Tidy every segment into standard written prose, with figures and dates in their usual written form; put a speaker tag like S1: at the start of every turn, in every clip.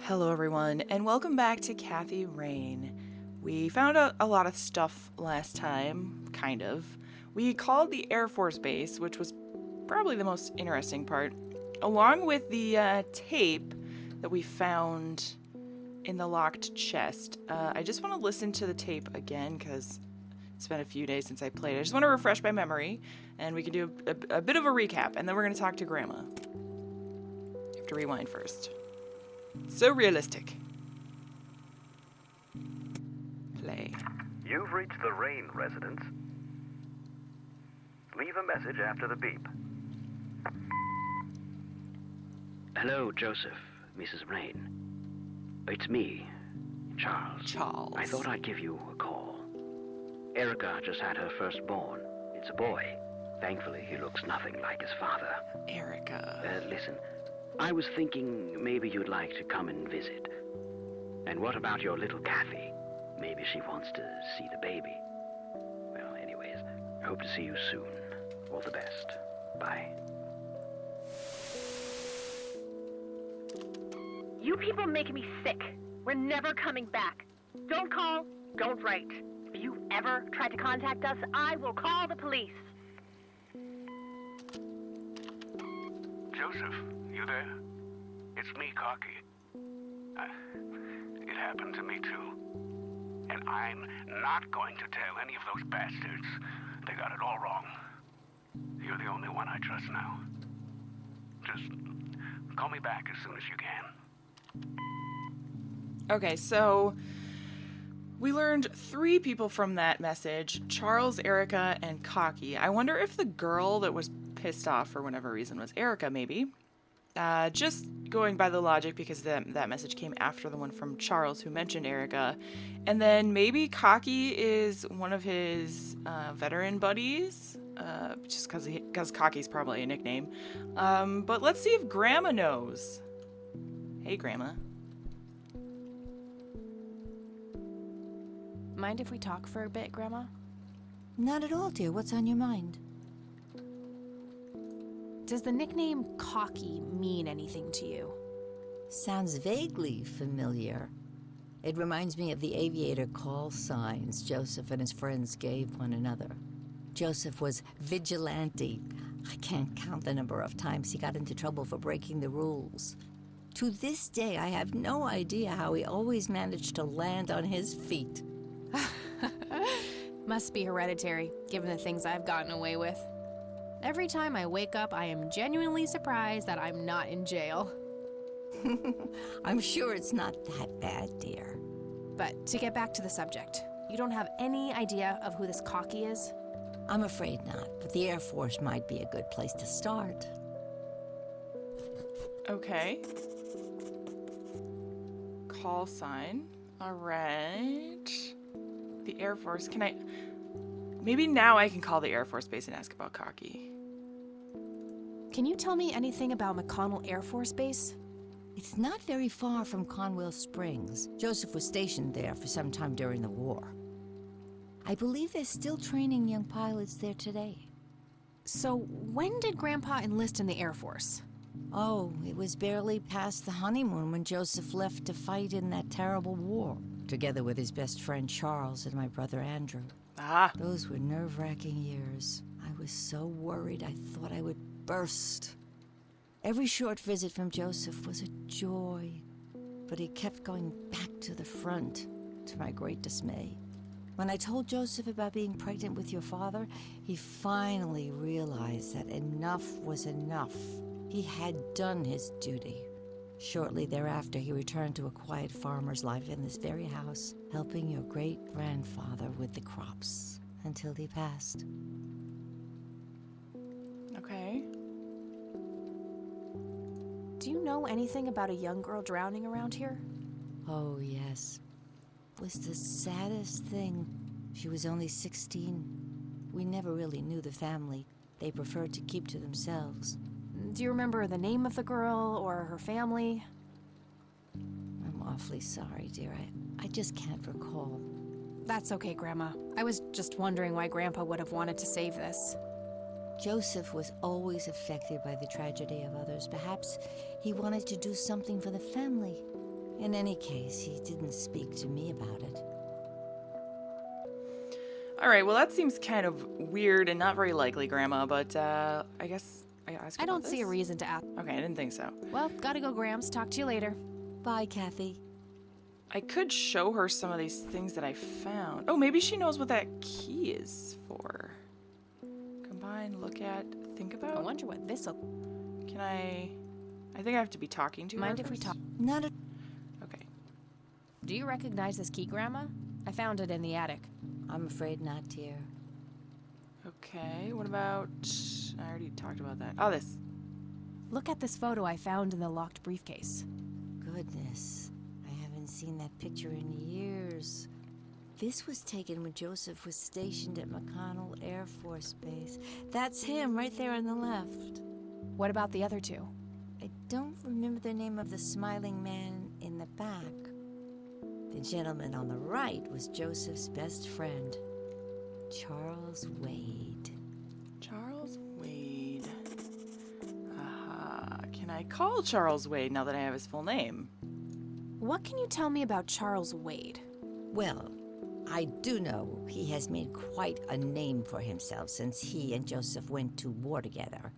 S1: Hello everyone, and welcome back to Kathy Rain. We found out a lot of stuff last time, kind of. We called the Air Force Base, which was probably the most interesting part, along with the tape that we found in the locked chest. I just want to listen to the tape again, because it's been a few days since I played. I just want to refresh my memory, and we can do a bit of a recap, and then we're going to talk to Grandma. I have to rewind first. So realistic. Play.
S2: You've reached the Rain residence. Leave a message after the beep.
S3: Hello, Joseph, Mrs. Rain. It's me, Charles.
S1: Charles.
S3: I thought I'd give you a call. Erica just had her firstborn. It's a boy. Thankfully, he looks nothing like his father.
S1: Erica.
S3: Listen, I was thinking maybe you'd like to come and visit. And what about your little Kathy? Maybe she wants to see the baby. Well, anyways, hope to see you soon. All the best. Bye.
S4: You people make me sick. We're never coming back. Don't call, don't write. If you ever try to contact us, I will call the police.
S5: Joseph, you there? It's me, Cocky. It happened to me too. And I'm not going to tell any of those bastards. They got it all wrong. You're the only one I trust now. Just call me back as soon as you can.
S1: Okay, so we learned 3 people from that message: Charles, Erica, and Cocky. I wonder if the girl that was pissed off for whatever reason was Erica, maybe. Just going by the logic, because that message came after the one from Charles, who mentioned Erica. And then maybe Cocky is one of his veteran buddies, just because Cocky's probably a nickname. But let's see if Grandma knows. Hey, Grandma.
S6: Mind if we talk for a bit, Grandma?
S7: Not at all, dear. What's on your mind?
S6: Does the nickname Cocky mean anything to you?
S7: Sounds vaguely familiar. It reminds me of the aviator call signs Joseph and his friends gave one another. Joseph was vigilante. I can't count the number of times he got into trouble for breaking the rules. To this day, I have no idea how he always managed to land on his feet.
S6: Must be hereditary, given the things I've gotten away with. Every time I wake up, I am genuinely surprised that I'm not in jail.
S7: I'm sure it's not that bad, dear.
S6: But to get back to the subject, you don't have any idea of who this Cocky is?
S7: I'm afraid not, but the Air Force might be a good place to start.
S1: Okay. Call sign. All right. The Air Force. Can I... Maybe now I can call the Air Force Base and ask about Cocky.
S6: Can you tell me anything about McConnell Air Force Base?
S7: It's not very far from Conwell Springs. Joseph was stationed there for some time during the war. I believe they're still training young pilots there today.
S6: So when did Grandpa enlist in the Air Force?
S7: Oh, it was barely past the honeymoon when Joseph left to fight in that terrible war, together with his best friend Charles and my brother Andrew.
S1: Ah.
S7: Those were nerve-wracking years. I was so worried I thought I would burst. Every short visit from Joseph was a joy, but he kept going back to the front, to my great dismay. When I told Joseph about being pregnant with your father, he finally realized that enough was enough. He had done his duty. Shortly thereafter, he returned to a quiet farmer's life in this very house, helping your great-grandfather with the crops, until he passed.
S1: Okay.
S6: Do you know anything about a young girl drowning around here?
S7: Oh, yes. It was the saddest thing. She was only 16. We never really knew the family. They preferred to keep to themselves.
S6: Do you remember the name of the girl or her family?
S7: I'm awfully sorry, dear. I just can't recall.
S6: That's okay, Grandma. I was just wondering why Grandpa would have wanted to save this.
S7: Joseph was always affected by the tragedy of others. Perhaps he wanted to do something for the family. In any case, he didn't speak to me about it.
S1: All right, well, that seems kind of weird and not very likely, Grandma, but I guess I ask you
S6: I
S1: about
S6: don't see a
S1: this?
S6: reason to ask.
S1: Okay, I didn't think so.
S6: Well, gotta go, Grams. Talk to you later.
S7: Bye, Kathy.
S1: I could show her some of these things that I found. Oh, maybe she knows what that key is for. Combine, look at, think
S6: I
S1: about.
S6: wonder what this'll.
S1: Can I think I have to be talking to her
S6: Mind if we
S1: first?
S6: talk?
S7: Not a...
S1: Okay.
S6: Do you recognize this key, Grandma? I found it in the attic.
S7: I'm afraid not, dear.
S1: Okay, what about... I already talked about that. Oh, this.
S6: Look at this photo I found in the locked briefcase.
S7: Goodness. I haven't seen that picture in years. This was taken when Joseph was stationed at McConnell Air Force Base. That's him right there on the left.
S6: What about the other two?
S7: I don't remember the name of the smiling man in the back. The gentleman on the right was Joseph's best friend, Charles Wade.
S1: Charles Wade. Aha. Can I call Charles Wade now that I have his full name?
S6: What can you tell me about Charles Wade?
S7: Well, I do know he has made quite a name for himself since he and Joseph went to war together.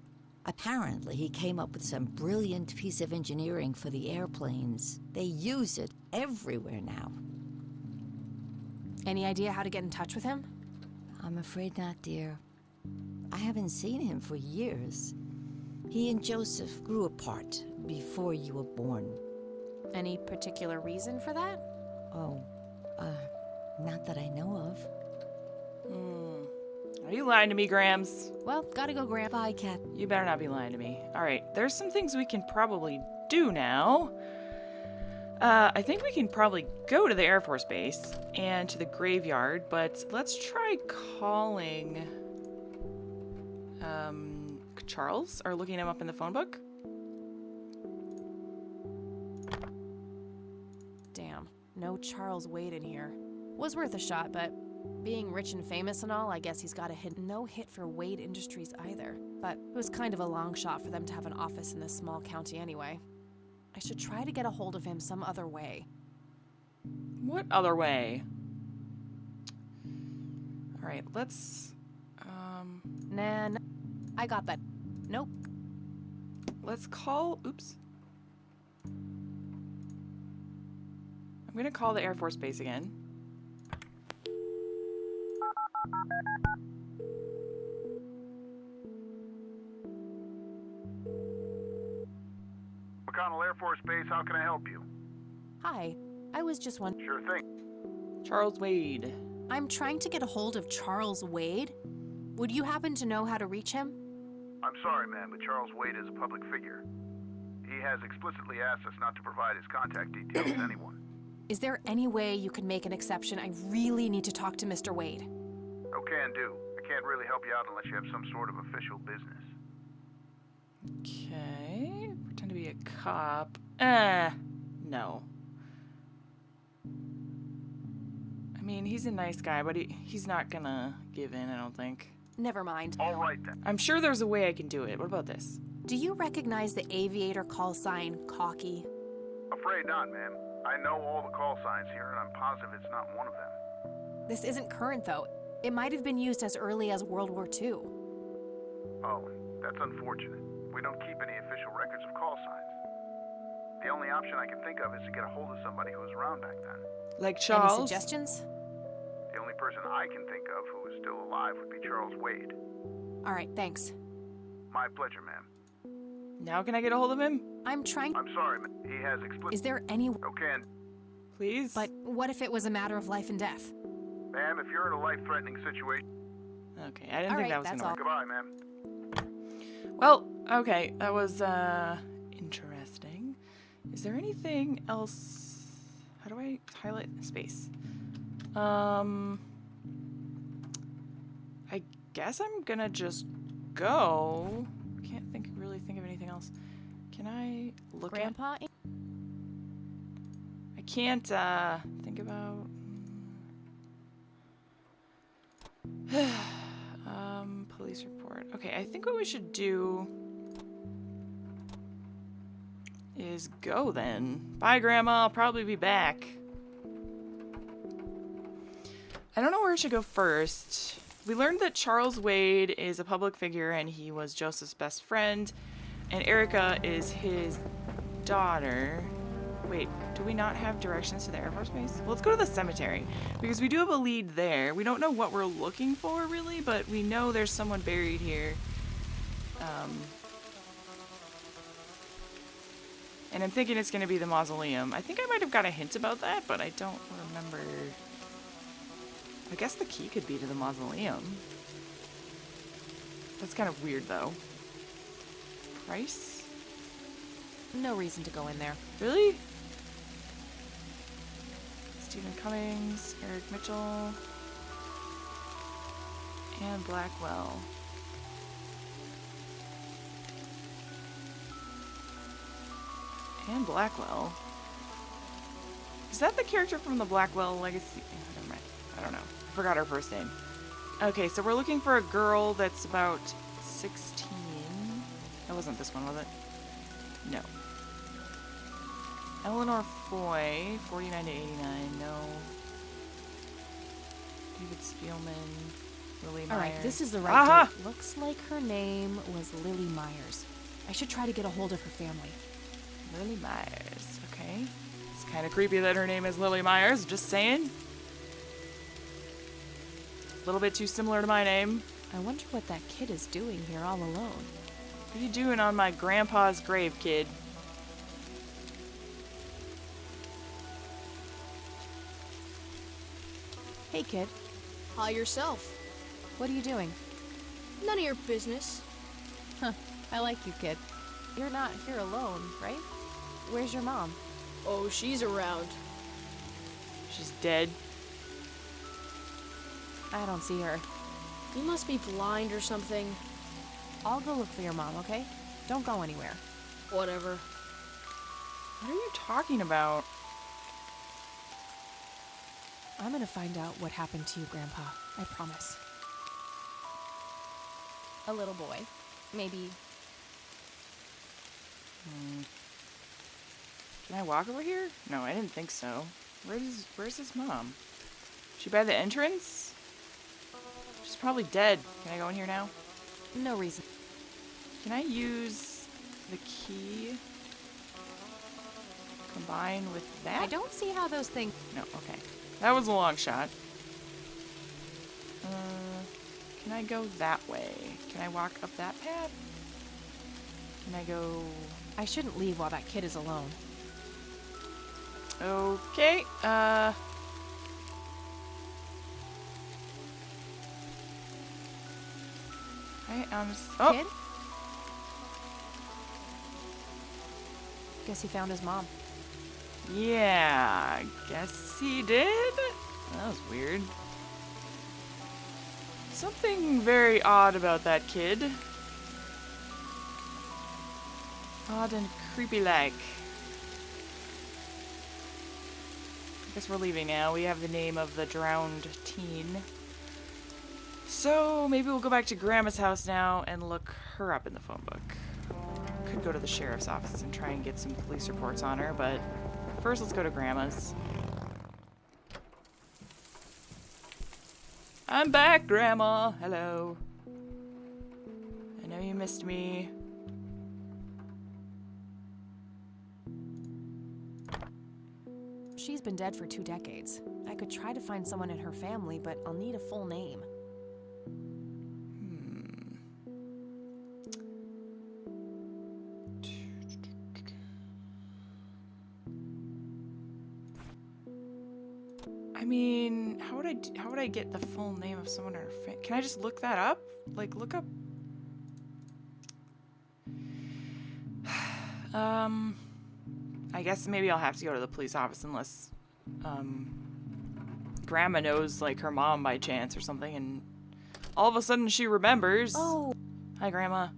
S7: Apparently, he came up with some brilliant piece of engineering for the airplanes. They use it everywhere now.
S6: Any idea how to get in touch with him?
S7: I'm afraid not, dear. I haven't seen him for years. He and Joseph grew apart before you were born.
S6: Any particular reason for that?
S7: Oh, not that I know of.
S1: Are you lying to me, Grams?
S6: Well, gotta go, Grandma.
S7: Bye, Cat.
S1: You better not be lying to me. All right, there's some things we can probably do now. I think we can probably go to the Air Force Base and to the graveyard, but let's try calling Charles, or looking him up in the phone book.
S6: Damn, no Charles Wade in here. Was worth a shot, but being rich and famous and all, I guess he's got a hit. No hit for Wade Industries either. But it was kind of a long shot for them to have an office in this small county anyway. I should try to get a hold of him some other way.
S1: What other way? All right, let's
S6: Nah, I got that. Nope.
S1: let's call. Oops. I'm gonna call the Air Force Base again.
S5: McConnell Air Force Base, how can I help you?
S6: Hi, I was just wondering.
S5: Sure thing.
S1: Charles Wade.
S6: I'm trying to get a hold of Charles Wade. Would you happen to know how to reach him?
S5: I'm sorry, ma'am, but Charles Wade is a public figure. He has explicitly asked us not to provide his contact details to anyone.
S6: Is there any way you could make an exception? I really need to talk to Mr. Wade.
S5: Oh, can do. I can't really help you out unless you have some sort of official business.
S1: Okay. Pretend to be a cop. No. I mean, he's a nice guy, but he's not gonna give in, I don't think.
S6: Never mind.
S5: All right, then.
S1: I'm sure there's a way I can do it. What about this?
S6: Do you recognize the aviator call sign, Cocky?
S5: Afraid not, ma'am. I know all the call signs here, and I'm positive it's not one of them.
S6: This isn't current, though. It might have been used as early as World War II.
S5: Oh, that's unfortunate. We don't keep any official records of call signs. The only option I can think of is to get a hold of somebody who was around back then.
S1: Like Charles?
S6: Any suggestions?
S5: The only person I can think of who is still alive would be Charles Wade.
S6: All right, thanks.
S5: My pleasure, ma'am.
S1: Now can I get a hold of him?
S6: I'm trying.
S5: I'm sorry, ma'am. He has explicit...
S6: Is there any...
S5: Okay, and
S1: Please?
S6: But what if it was a matter of life and death?
S5: ma'am, if you're in a life-threatening situation...
S1: Okay, I didn't
S6: All
S1: think
S6: right,
S1: that was
S6: that's
S1: gonna
S6: all.
S1: work.
S5: Goodbye, ma'am.
S1: Well, okay, that was, interesting. Is there anything else? How do I highlight space? I guess I'm gonna just go. Can't really think of anything else. Can I look
S6: Grandpa?
S1: at? I can't, think about. Police report. Okay, I think what we should do is go then. Bye, Grandma. I'll probably be back. I don't know where I should go first. We learned that Charles Wade is a public figure and he was Joseph's best friend, and Erica is his daughter. Wait, do we not have directions to the Air Force Base? Well, let's go to the cemetery, because we do have a lead there. We don't know what we're looking for, really, but we know there's someone buried here. And I'm thinking it's going to be the mausoleum. I think I might have got a hint about that, but I don't remember. I guess the key could be to the mausoleum. That's kind of weird, though. Price?
S6: No reason to go in there.
S1: Really? Stephen Cummings, Eric Mitchell, and Blackwell. And Blackwell. Is that the character from the Blackwell Legacy? Oh, never mind. I don't know. I forgot her first name. Okay, so we're looking for a girl that's about 16. That wasn't this one, was it? No. Eleanor Foy, 49 to 89. No. David Spielman, Lily Myers.
S6: Alright, this is the right
S1: Aha!
S6: date. Looks like her name was Lily Myers. I should try to get a hold of her family.
S1: Lily Myers. Okay. It's kind of creepy that her name is Lily Myers. Just saying. A little bit too similar to my name.
S6: I wonder what that kid is doing here all alone.
S1: What are you doing on my grandpa's grave, kid?
S6: Hey, kid.
S8: Hi yourself.
S6: What are you doing?
S8: None of your business.
S6: Huh. I like you, kid. You're not here alone, right? Where's your mom?
S8: Oh, she's around.
S1: She's dead.
S6: I don't see her.
S8: You must be blind or something.
S6: I'll go look for your mom, okay? Don't go anywhere.
S8: Whatever.
S1: What are you talking about?
S6: I'm gonna find out what happened to you, Grandpa. I promise. A little boy. Maybe.
S1: Can I walk over here? No, I didn't think so. Where's his mom? She by the entrance? She's probably dead. Can I go in here now?
S6: No reason.
S1: Can I use the key combined with that?
S6: I don't see how those things...
S1: No, okay. That was a long shot. Can I go that way? Can I walk up that path? Can I go...
S6: I shouldn't leave while that kid is alone.
S1: Okay, oh!
S6: Kid? Guess he found his mom.
S1: Yeah, I guess he did? That was weird. Something very odd about that kid. Odd and creepy-like. I guess we're leaving now. We have the name of the drowned teen. So maybe we'll go back to Grandma's house now and look her up in the phone book. Could go to the sheriff's office and try and get some police reports on her, but first let's go to Grandma's. I'm back, Grandma. Hello. I know you missed me.
S6: She's been dead for 2 decades. I could try to find someone in her family, but I'll need a full name.
S1: I mean, how would I get the full name of someone in her family? Can I just look that up? Like, look up... I guess maybe I'll have to go to the police office unless, Grandma knows, like, her mom by chance or something, and all of a sudden she remembers.
S6: Oh!
S1: Hi, Grandma.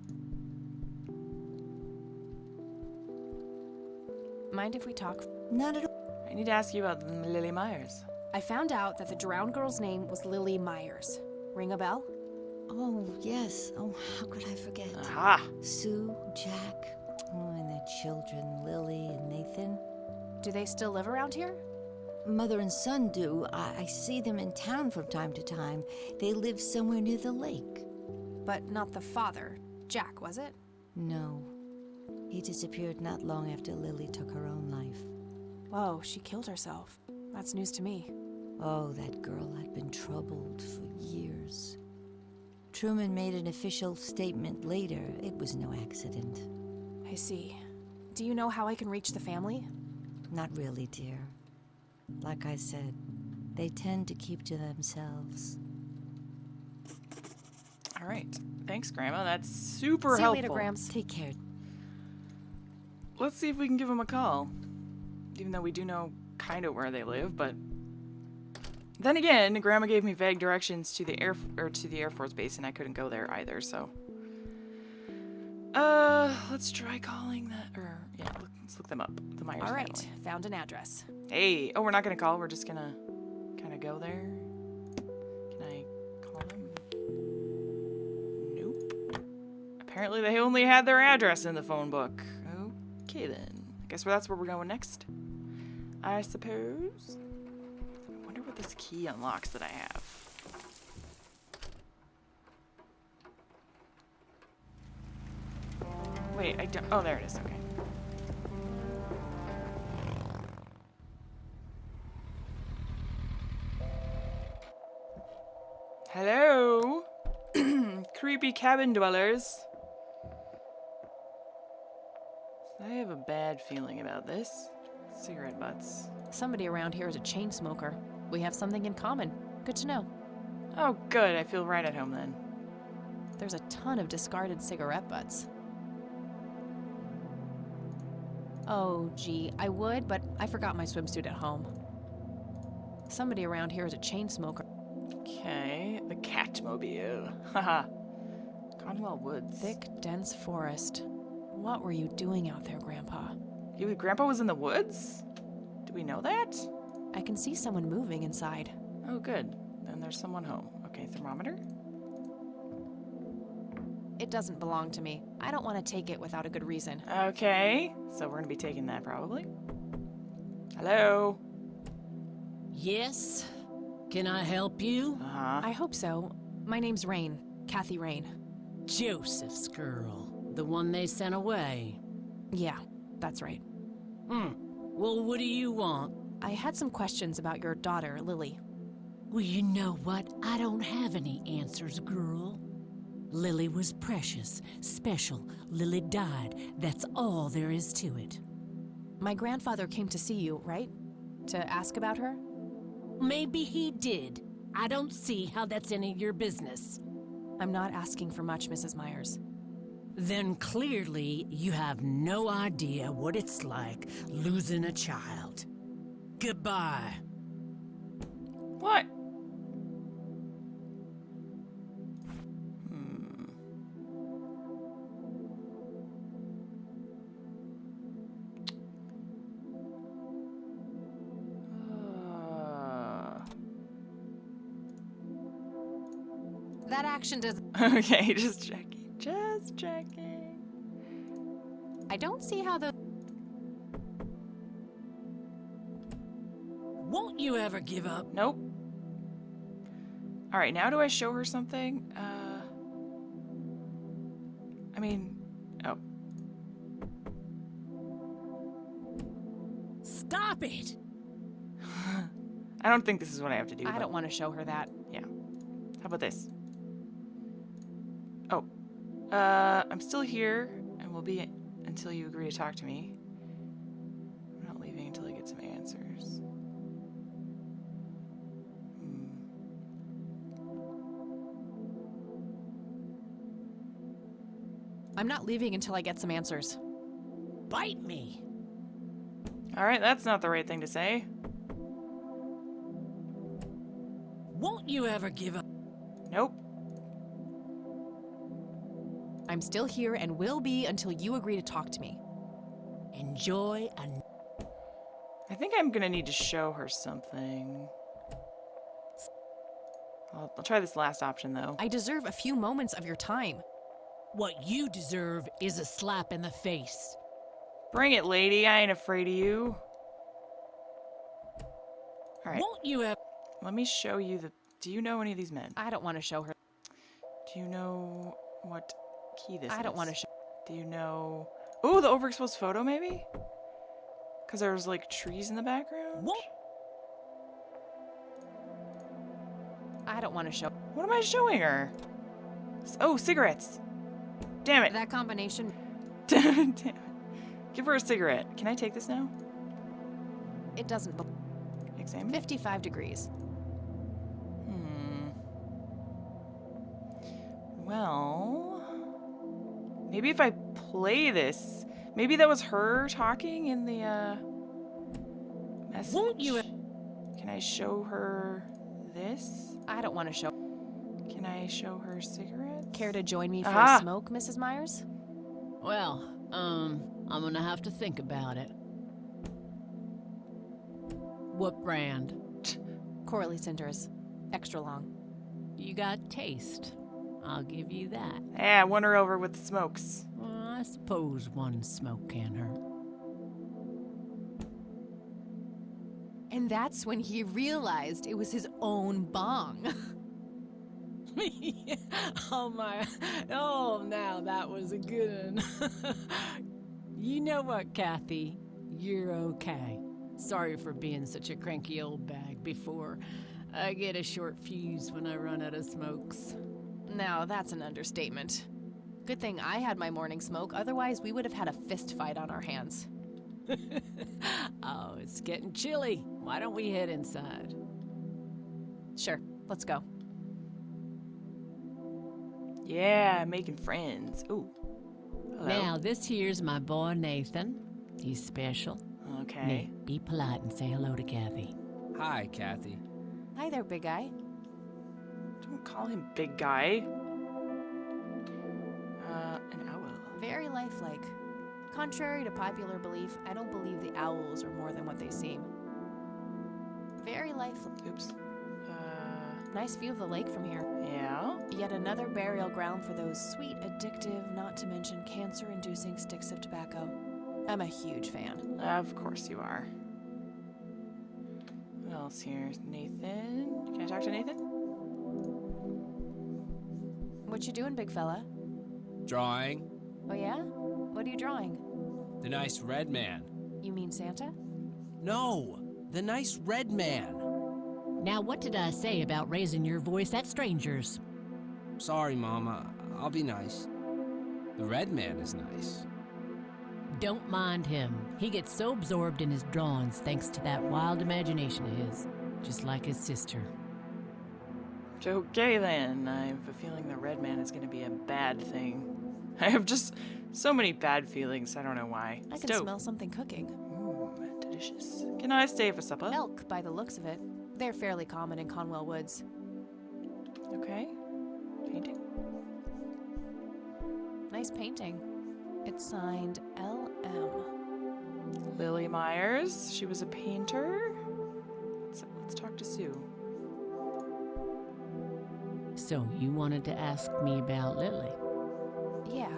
S6: Mind if we talk?
S7: Not at all.
S1: I need to ask you about Lily Myers.
S6: I found out that the drowned girl's name was Lily Myers. Ring a bell?
S7: Oh, yes. Oh, how could I forget?
S1: Aha!
S7: Sue, Jack. Oh, and then children, Lily and Nathan.
S6: Do they still live around here?
S7: Mother and son do. I see them in town from time to time. They live somewhere near the lake.
S6: But not the father. Jack, was it?
S7: No. He disappeared not long after Lily took her own life.
S6: Whoa, she killed herself. That's news to me.
S7: Oh, that girl had been troubled for years. Truman made an official statement later. It was no accident.
S6: I see. Do you know how I can reach the family?
S7: Not really, dear. Like I said, they tend to keep to themselves.
S1: All right. Thanks, Grandma. That's super
S6: See you
S1: helpful.
S6: later, Gramps.
S7: Take care.
S1: Let's see if we can give them a call. Even though we do know kind of where they live, but then again, Grandma gave me vague directions to the Air Force Base, and I couldn't go there either. So, let's try calling that. Or yeah, let's look them up. The Myers
S6: All right,
S1: family.
S6: found an address.
S1: Hey, oh, we're not gonna call. We're just gonna kind of go there. Can I call them? Nope. Apparently, they only had their address in the phone book. Okay then. I guess that's where we're going next. I suppose. I wonder what this key unlocks that I have. Wait, I don't. Oh, there it is. Okay. Hello? Creepy cabin dwellers. I have a bad feeling about this. Cigarette butts.
S6: Somebody around here is a chain smoker. We have something in common. Good to know.
S1: Oh, good. I feel right at home then.
S6: There's a ton of discarded cigarette butts. Oh, gee, I would, but I forgot my swimsuit at home. Somebody around here is a chain smoker.
S1: Okay, the Catmobile. Haha. Conwell Woods.
S6: Thick, dense forest. What were you doing out there, Grandpa?
S1: Grandpa was in the woods? Do we know that?
S6: I can see someone moving inside.
S1: Oh, good. Then there's someone home. Okay, thermometer?
S6: It doesn't belong to me. I don't want to take it without a good reason.
S1: Okay, so we're gonna be taking that probably. Hello?
S9: Yes? Can I help you?
S1: Uh-huh.
S6: I hope so. My name's Rain. Kathy Rain.
S9: Joseph's girl. The one they sent away.
S6: Yeah, that's right.
S9: Well, what do you want?
S6: I had some questions about your daughter, Lily.
S9: Well, you know what? I don't have any answers, girl. Lily was precious, special. Lily died. That's all there is to it.
S6: My grandfather came to see you, right? To ask about her?
S9: Maybe he did. I don't see how that's any of your business.
S6: I'm not asking for much, Mrs. Myers.
S9: Then clearly you have no idea what it's like losing a child. Goodbye.
S1: What?
S6: That action does.
S1: Okay, just checking. Just checking.
S6: I don't see how the.
S9: Won't you ever give up?
S1: Nope. Alright, now do I show her something? I mean, oh.
S9: Stop it!
S1: I don't think this is what I have to do.
S6: I
S1: but
S6: don't want to show her that.
S1: Yeah. How about this? Oh. I'm still here and will be until you agree to talk to me. I'm not leaving until I get some answers.
S6: I'm not leaving until I get some answers.
S9: Bite me!
S1: Alright, that's not the right thing to say.
S9: Won't you ever give up?
S1: Nope.
S6: I'm still here and will be until you agree to talk to me.
S9: Enjoy a...
S1: I think I'm gonna need to show her something. I'll try this last option though.
S6: I deserve a few moments of your time.
S9: What you deserve is a slap in the face.
S1: Bring it, lady. I ain't afraid of you. All right.
S9: Won't you have...
S1: Let me show you the... Do you know any of these men?
S6: I don't want to show her.
S1: Do you know what key this is?
S6: I don't want to show.
S1: Do you know... Oh, the overexposed photo, maybe? Because there's, like, trees in the background?
S9: Won't...
S6: I don't want to show.
S1: What am I showing her? Oh, cigarettes. Damn it.
S6: That combination.
S1: Damn it. Give her a cigarette. Can I take this now?
S6: It doesn't.
S1: Examine?
S6: 55 degrees.
S1: Well, maybe if I play this, maybe that was her talking in the message.
S9: Won't you?
S1: Can I show her this?
S6: I don't want to show.
S1: Can I show her cigarettes?
S6: Care to join me for
S1: Aha!
S6: a smoke, Mrs. Myers?
S9: Well, I'm gonna have to think about it. What brand?
S6: Coralie Cinders. Extra long.
S9: You got taste. I'll give you that.
S1: Yeah, I won her over with the smokes.
S9: Well, I suppose one smoke can't hurt.
S6: And that's when he realized it was his own bong.
S9: Oh my, oh now that was a good one. You know what, Kathy? You're okay. Sorry for being such a cranky old bag before. I get a short fuse when I run out of smokes.
S6: Now that's an understatement. Good thing I had my morning smoke, otherwise we would have had a fist fight on our hands.
S9: Oh, it's getting chilly. Why don't we head inside?
S6: Sure, let's go.
S1: Yeah, making friends. Ooh. Hello.
S9: Now, this here's my boy Nathan. He's special.
S1: Okay.
S9: Nate, be polite and say hello to Kathy.
S10: Hi, Kathy.
S6: Hi there, big guy.
S1: Don't call him big guy. An owl.
S6: Very lifelike. Contrary to popular belief, I don't believe the owls are more than what they seem. Very lifelike.
S1: Oops.
S6: Nice view of the lake from here.
S1: Yeah.
S6: Yet another burial ground for those sweet, addictive, not to mention cancer-inducing sticks of tobacco. I'm a huge fan.
S1: Of course you are. Who else here? Nathan? Can I talk to Nathan?
S6: What you doing, big fella?
S10: Drawing.
S6: Oh yeah? What are you drawing?
S10: The nice red man.
S6: You mean Santa?
S10: No, the nice red man.
S9: Now, what did I say about raising your voice at strangers?
S10: Sorry, Mama. I'll be nice. The red man is nice.
S9: Don't mind him. He gets so absorbed in his drawings thanks to that wild imagination of his, just like his sister.
S1: Okay then. I have a feeling the red man is going to be a bad thing. I have just so many bad feelings. I don't know why.
S6: I can
S1: Stove.
S6: smell something cooking.
S1: Delicious. Can I stay for supper?
S6: Elk, by the looks of it. They're fairly common in Conwell Woods.
S1: Okay. Painting.
S6: Nice painting. It's signed L.M.
S1: Lily Myers. She was a painter. Let's talk to Sue.
S9: So, you wanted to ask me about Lily?
S6: Yeah.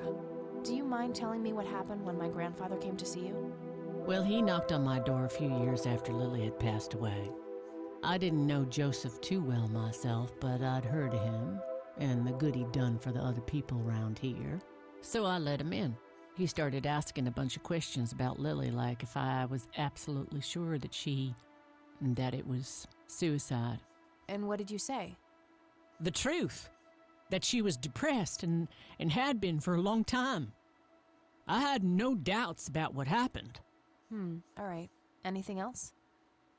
S6: Do you mind telling me what happened when my grandfather came to see you?
S9: Well, he knocked on my door a few years after Lily had passed away. I didn't know Joseph too well myself, but I'd heard of him and the good he'd done for the other people around here. So I let him in. He started asking a bunch of questions about Lily, like if I was absolutely sure that it was suicide.
S6: And what did you say?
S9: The truth. That she was depressed and had been for a long time. I had no doubts about what happened.
S6: All right. Anything else?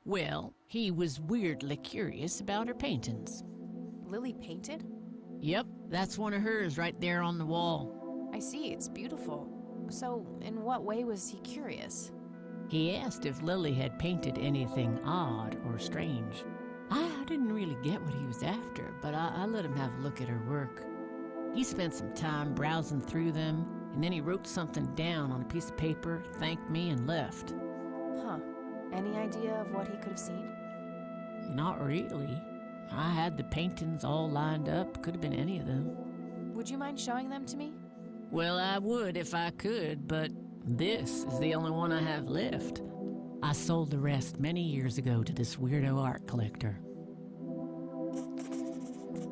S9: Well, he was weirdly curious about her paintings.
S6: Lily painted?
S9: Yep, that's one of hers right there on the wall.
S6: I see, it's beautiful. So, in what way was he curious?
S9: He asked if Lily had painted anything odd or strange. I didn't really get what he was after, but I let him have a look at her work. He spent some time browsing through them, and then he wrote something down on a piece of paper, thanked me, and left.
S6: Huh. Any idea of what he could have seen?
S9: Not really. I had the paintings all lined up. Could have been any of them.
S6: Would you mind showing them to me?
S9: Well, I would if I could, but This is the only one I have left. I sold the rest many years ago to this weirdo art collector.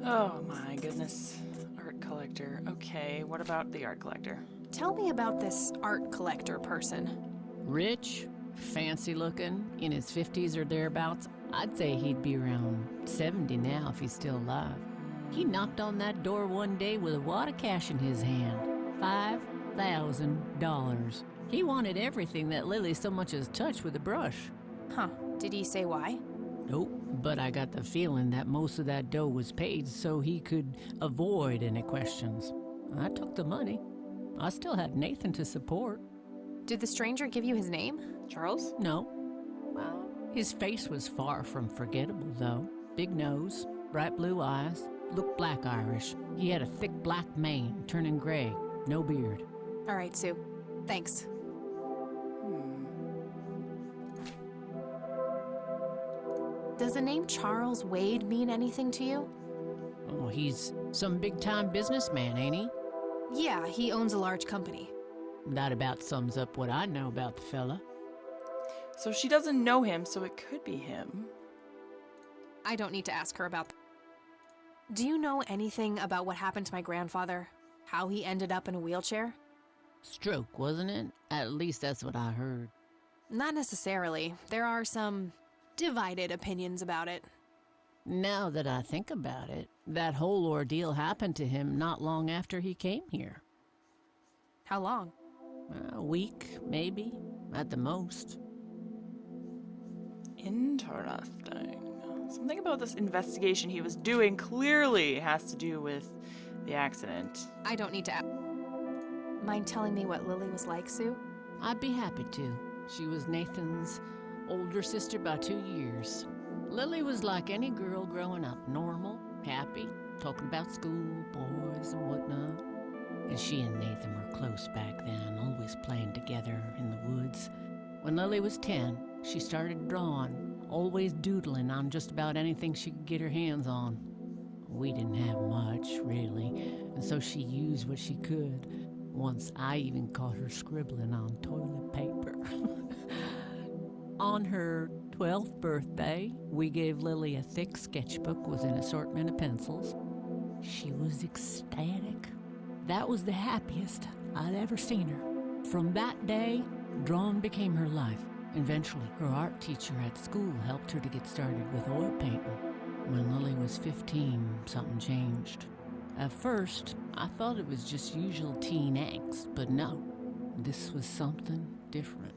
S1: Oh my goodness. Art collector. Okay, what about the art collector?
S6: Tell me about this art collector person.
S9: Rich, fancy looking, in his 50s or thereabouts. I'd say he'd be around 70 now if he's still alive. He knocked on that door one day with a wad of cash in his hand. $5,000. He wanted everything that Lily so much as touched with a brush.
S6: Huh. Did he say why?
S9: Nope, but I got the feeling that most of that dough was paid so he could avoid any questions. I took the money. I still had Nathan to support.
S6: Did the stranger give you his name?
S1: Charles?
S9: No. Well, his face was far from forgettable, though. Big nose, bright blue eyes, looked black Irish. He had a thick black mane, turning gray, no beard.
S6: All right, Sue. Thanks. Does the name Charles Wade mean anything to you?
S9: Oh, he's some big-time businessman, ain't he?
S6: Yeah, he owns a large company.
S9: That about sums up what I know about the fella.
S1: So she doesn't know him, so it could be him.
S6: I don't need to ask her about that. Do you know anything about what happened to my grandfather? How he ended up in a wheelchair?
S9: Stroke, wasn't it? At least that's what I heard.
S6: Not necessarily. There are some divided opinions about it.
S9: Now that I think about it, that whole ordeal happened to him not long after he came here.
S6: How long?
S9: A week, maybe, at the most.
S1: Interesting. Something about this investigation he was doing clearly has to do with the accident.
S6: I don't need to mind telling me what Lily was like, Sue?
S9: I'd be happy to. She was Nathan's older sister by 2 years. Lily was like any girl growing up, normal, happy, talking about school, boys, and whatnot. And she and Nathan were close back then, always playing together in the woods. When Lily was 10, she started drawing, always doodling on just about anything she could get her hands on. We didn't have much, really, and so she used what she could. Once I even caught her scribbling on toilet paper. On her 12th birthday, we gave Lily a thick sketchbook with an assortment of pencils. She was ecstatic. That was the happiest I'd ever seen her. From that day, drawing became her life. Eventually, her art teacher at school helped her to get started with oil painting. When Lily was 15, something changed. At first, I thought it was just usual teen angst, but no, this was something different.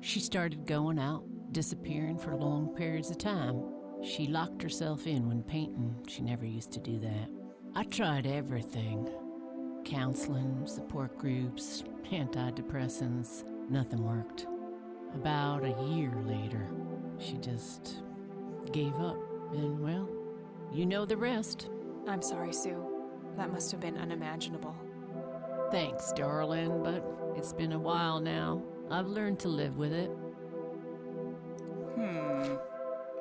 S9: She started going out, disappearing for long periods of time. She locked herself in when painting. She never used to do that. I tried everything. Counseling, support groups, antidepressants. Nothing worked. About a year later, she just gave up. And, well, you know the rest.
S6: I'm sorry, Sue. That must have been unimaginable.
S9: Thanks, darling, but it's been a while now. I've learned to live with it.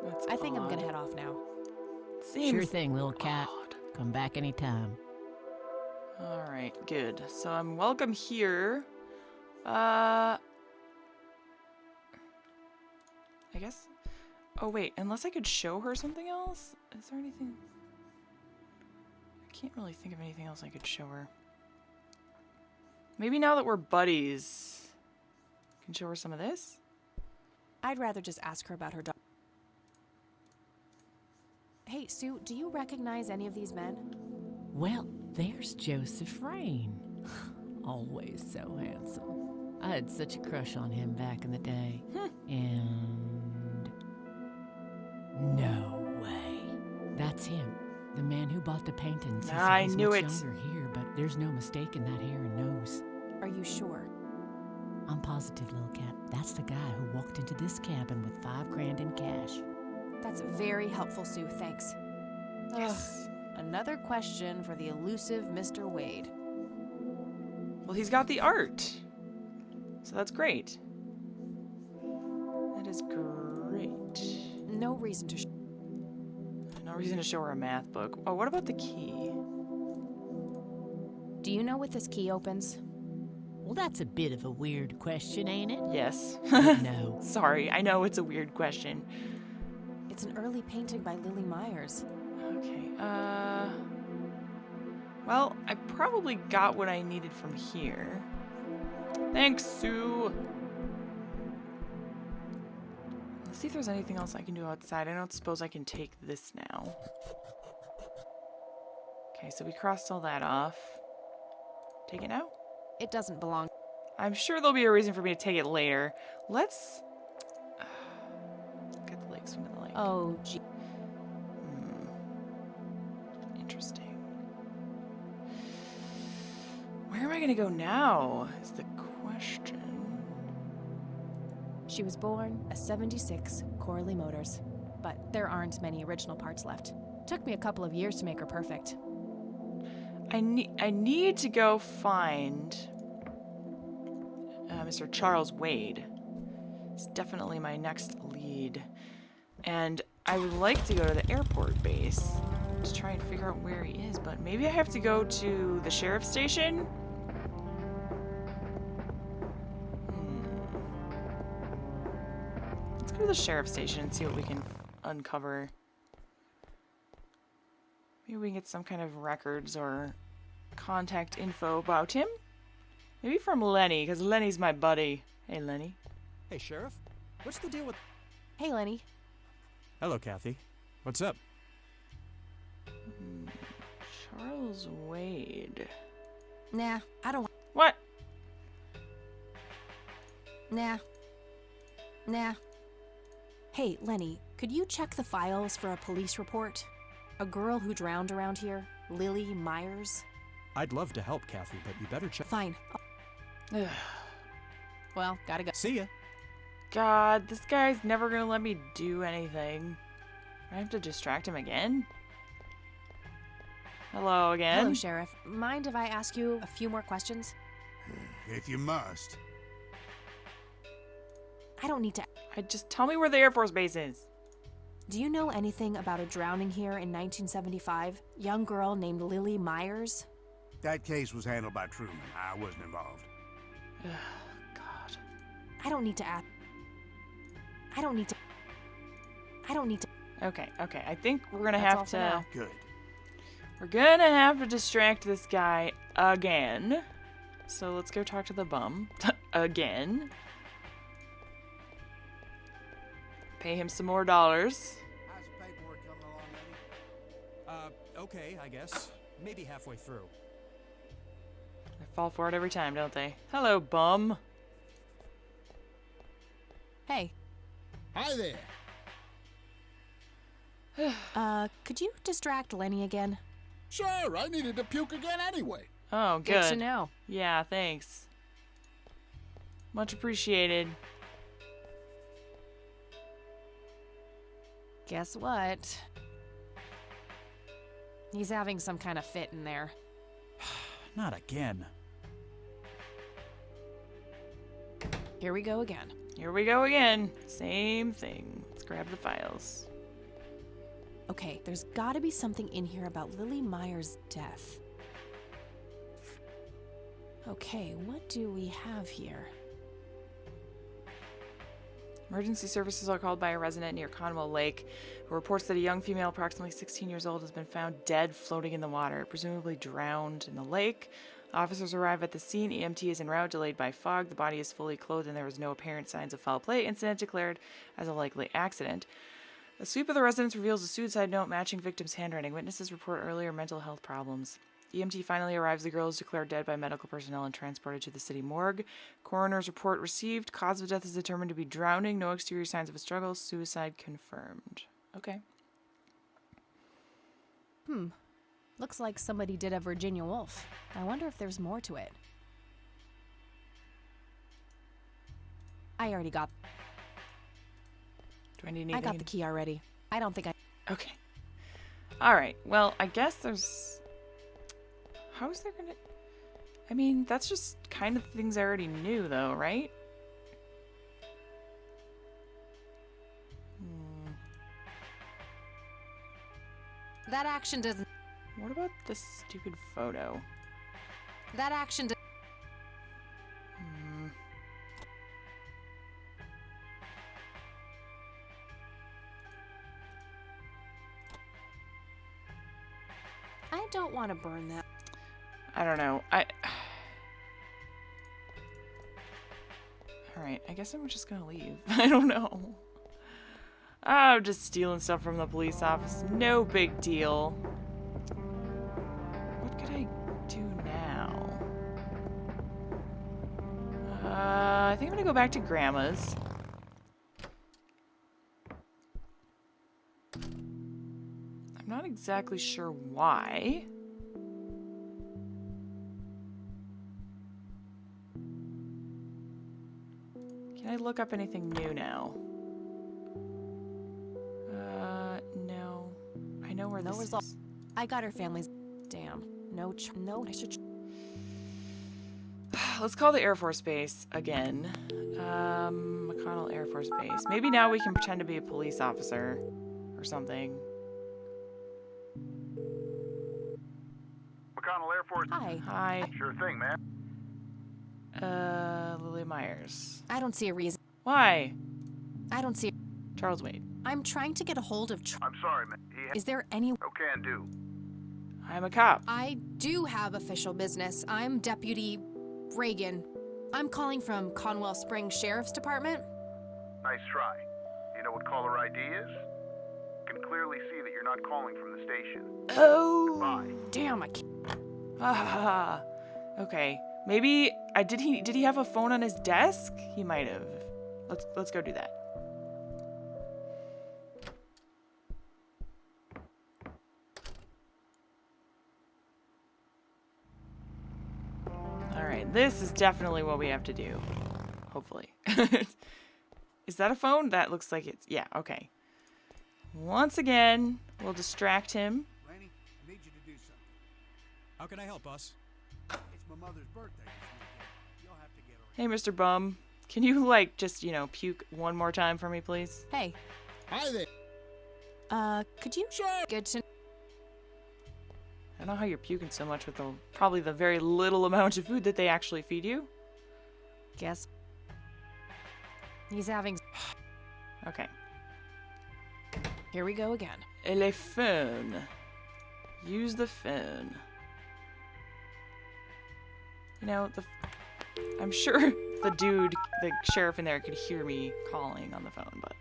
S1: That's
S6: I think I'm
S1: odd.
S6: gonna head off now.
S1: Seems
S9: Sure thing, little cat.
S1: odd.
S9: Come back anytime.
S1: All right, good. So I'm welcome here. I guess. Oh wait, unless I could show her something else? Is there anything? I can't really think of anything else I could show her. Maybe now that we're buddies, I can show her some of this?
S6: I'd rather just ask her about her dog. Hey, Sue, do you recognize any of these men?
S9: Well, there's Joseph Rain. Always so handsome. I had such a crush on him back in the day. And... no way. That's him. The man who bought the paintings. He said
S1: I
S9: he's
S1: knew
S9: much
S1: it.
S9: younger here, but there's no mistaking that hair and nose.
S6: Are you sure?
S9: I'm positive, little cat. That's the guy who walked into this cabin with $5,000 in cash.
S6: That's very helpful, Sue. Thanks.
S1: Yes.
S6: Another question for the elusive Mr. Wade.
S1: Well, he's got the art. So that's great. That is great.
S6: No reason to
S1: No reason to show her a math book. Oh, what about the key?
S6: Do you know what this key opens?
S9: Well, that's a bit of a weird question, ain't it?
S1: Yes.
S9: But no.
S1: Sorry, I know it's a weird question.
S6: It's an early painting by Lily Myers.
S1: Okay, well, I probably got what I needed from here. Thanks, Sue! Let's see if there's anything else I can do outside. I don't suppose I can take this now. Okay, so we crossed all that off. Take it now?
S6: It doesn't belong.
S1: I'm sure there'll be a reason for me to take it later. Let's look at the lake, swim in the lake.
S6: Oh, gee.
S1: Interesting. Where am I gonna go now, is the question.
S6: She was born a 76 Corley Motors, but there aren't many original parts left. Took me a couple of years to make her perfect.
S1: I need to go find Mr. Charles Wade. He's definitely my next lead. And I would like to go to the airport base to try and figure out where he is, but maybe I have to go to the sheriff's station? Let's go to the sheriff's station and see what we can uncover. Maybe we can get some kind of records or contact info about him. Maybe from Lenny, because Lenny's my buddy. Hey, Lenny.
S11: Hey, Sheriff. What's the deal with...
S6: Hey, Lenny.
S11: Hello, Kathy. What's up?
S1: Charles Wade.
S6: Nah, I don't...
S1: What?
S6: Nah. Hey, Lenny, could you check the files for a police report? A girl who drowned around here, Lily Myers?
S11: I'd love to help, Kathy, but you better check...
S6: Fine. Well, gotta go.
S11: See ya.
S1: God, this guy's never gonna let me do anything. I have to distract him again? Hello again?
S6: Hello, Sheriff. Mind if I ask you a few more questions?
S12: If you must.
S6: I don't need to...
S1: Just tell me where the Air Force Base is.
S6: Do you know anything about a drowning here in 1975? Young girl named Lily Myers?
S12: That case was handled by Truman. I wasn't involved.
S1: God.
S6: I don't need to ask... I don't need to...
S1: Okay. I think we're gonna
S6: That's
S1: have
S6: all for
S1: to...
S6: now.
S12: Good.
S1: We're gonna have to distract this guy again. So let's go talk to the bum. Again. Pay him some more dollars.
S12: How's the paperwork coming along, Eddie?
S11: Okay, I guess. Maybe halfway through.
S1: They fall for it every time, don't they? Hello, bum.
S6: Hey.
S12: Hi there.
S6: Could you distract Lenny again?
S12: Sure, I needed to puke again anyway.
S1: Oh, good.
S6: Good to know.
S1: Yeah, thanks. Much appreciated.
S6: Guess what? He's having some kind of fit in there.
S11: Not again.
S6: Here we go again.
S1: Here we go again. Same thing. Let's grab the files.
S6: Okay, there's gotta be something in here about Lily Myers' death. Okay, what do we have here?
S1: Emergency services are called by a resident near Conwell Lake who reports that a young female approximately 16 years old has been found dead floating in the water, presumably drowned in the lake. Officers arrive at the scene. EMT is en route, delayed by fog. The body is fully clothed and there is no apparent signs of foul play. Incident declared as a likely accident. A sweep of the residence reveals a suicide note matching victim's handwriting. Witnesses report earlier mental health problems. EMT finally arrives. The girl is declared dead by medical personnel and transported to the city morgue. Coroner's report received. Cause of death is determined to be drowning. No exterior signs of a struggle. Suicide confirmed. Okay.
S6: Looks like somebody did a Virginia Woolf. I wonder if there's more to it. I already got...
S1: Do I need anything?
S6: I got the key already. I don't think I...
S1: Okay. Alright. Well, I guess there's... How is there gonna... I mean, that's just kind of things I already knew, though, right?
S6: That action doesn't...
S1: What about this stupid photo?
S6: That action... don't want to burn that.
S1: I don't know. Alright, I guess I'm just gonna leave. I don't know. I'm just stealing stuff from the police office. No big deal. What could I do now? I think I'm gonna go back to Grandma's. I'm not exactly sure why. Can I look up anything new now? No. I know where
S6: No
S1: this
S6: result.
S1: is.
S6: I got her family's. Damn. No, I should.
S1: Let's call the Air Force Base again. McConnell Air Force Base. Maybe now we can pretend to be a police officer or something.
S2: McConnell Air Force.
S6: Hi.
S1: Hi.
S2: Sure thing, man.
S1: Lilia Myers.
S6: I don't see a reason.
S1: Why?
S6: I don't see.
S1: Charles Wade.
S6: I'm trying to get a hold of.
S2: I'm sorry, man.
S6: Is there any?
S2: No can do.
S1: I'm a cop.
S6: I do have official business. I'm Deputy Reagan. I'm calling from Conwell Springs Sheriff's Department.
S2: Nice try. You know what caller ID is? Can clearly see that you're not calling from the station.
S1: Oh.
S2: Goodbye.
S6: Damn, I can't.
S1: Ah. Okay. Maybe did he have a phone on his desk? He might have. Let's go do that. Alright, this is definitely what we have to do. Hopefully. Is that a phone? That looks like it's... Yeah, okay. Once again, we'll distract him.
S12: Laney, I need you to do something.
S11: How can I help, boss?
S12: It's my mother's birthday this weekend. You'll have to get her.
S1: Hey, Mr. Bum. Can you, like, just, you know, puke one more time for me, please?
S6: Hey.
S12: Hi there.
S6: Could you? Sure. Good to.
S1: I don't know how you're puking so much with probably the very little amount of food that they actually feed you.
S6: Guess. He's having.
S1: Okay.
S6: Here we go again.
S1: Le phone. Use the phone. You know, I'm sure the dude, the sheriff in there could hear me calling on the phone, but...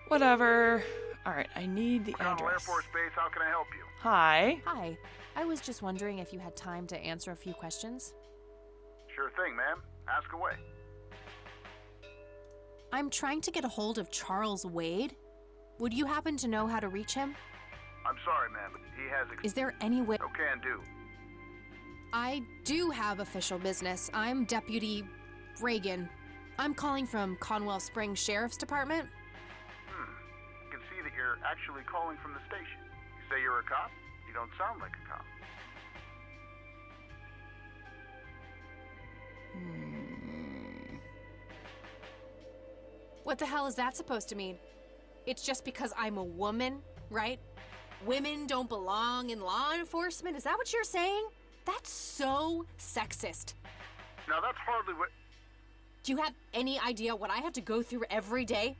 S1: Whatever. Alright, I need the
S2: McConnell Air
S1: address.
S2: Force Base, how can I help you?
S1: Hi.
S6: Hi. I was just wondering if you had time to answer a few questions.
S2: Sure thing, ma'am. Ask away.
S6: I'm trying to get a hold of Charles Wade. Would you happen to know how to reach him?
S2: I'm sorry, ma'am. He has...
S6: Is there any way?
S2: No can do.
S6: I do have official business. I'm Deputy Reagan. I'm calling from Conwell Springs Sheriff's Department.
S2: I can see that you're actually calling from the station. You say you're a cop? You don't sound like a cop.
S6: What the hell is that supposed to mean? It's just because I'm a woman, right? Women don't belong in law enforcement? Is that what you're saying? That's so sexist.
S2: Now, that's hardly what...
S6: Do you have any idea what I have to go through every day?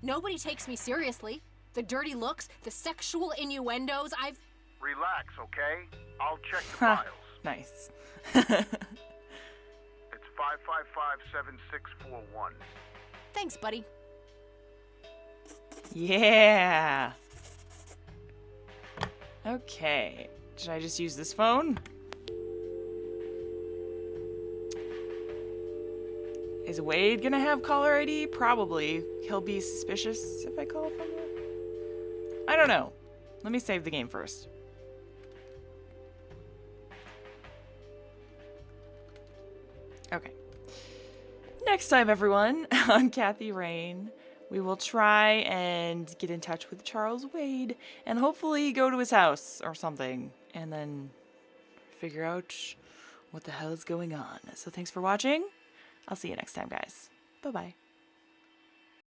S6: Nobody takes me seriously. The dirty looks, the sexual innuendos,
S2: Relax, okay? I'll check the files.
S1: Nice.
S2: It's 555-7641.
S6: Thanks, buddy.
S1: Yeah. Okay. Should I just use this phone? Is Wade gonna have caller ID? Probably. He'll be suspicious if I call from there. I don't know. Let me save the game first. Okay. Next time, everyone, on Kathy Rain, we will try and get in touch with Charles Wade and hopefully go to his house or something and then figure out what the hell is going on. So thanks for watching. I'll see you next time, guys. Bye-bye.